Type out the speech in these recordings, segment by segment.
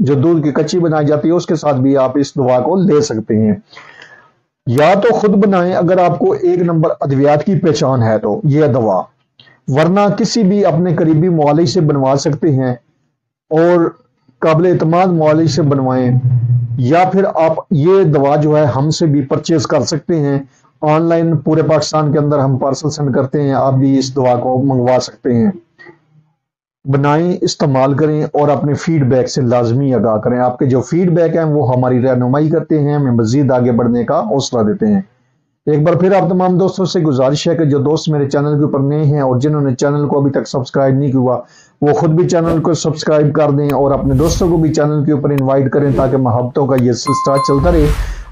جو دودھ کی کچی بنائی جاتی ہے اس کے ساتھ بھی آپ اس دوا کو لے سکتے ہیں۔ یا تو خود بنائیں اگر آپ کو 1 نمبر ادویات کی پہچان ہے تو یہ دوا، ورنہ کسی بھی اپنے قریبی معالج سے بنوا سکتے ہیں اور قابل اعتماد معالج سے بنوائیں، یا پھر آپ یہ دوا جو ہے ہم سے بھی پرچیز کر سکتے ہیں آن لائن، پورے پاکستان کے اندر ہم پارسل سینڈ کرتے ہیں، آپ بھی اس دوا کو منگوا سکتے ہیں۔ بنائیں، استعمال کریں اور اپنے فیڈ بیک سے لازمی آگاہ کریں۔ آپ کے جو فیڈ بیک ہیں وہ ہماری رہنمائی کرتے ہیں، ہمیں مزید آگے بڑھنے کا حوصلہ دیتے ہیں۔ ایک بار پھر آپ تمام دوستوں سے گزارش ہے کہ جو دوست میرے چینل کے اوپر نئے ہیں اور جنہوں نے چینل کو ابھی تک سبسکرائب نہیں کیا وہ خود بھی چینل کو سبسکرائب کر دیں اور اپنے دوستوں کو بھی چینل کے اوپر انوائٹ کریں تاکہ محبتوں کا یہ سلسلہ چلتا رہے۔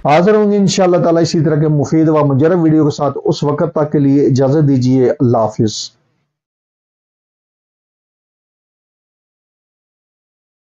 حاضر ہوں گے انشاءاللہ تعالی اسی طرح کے مفید و مجرب ویڈیو کے ساتھ، اس وقت تک کے لیے اجازت دیجیے، اللہ حافظ۔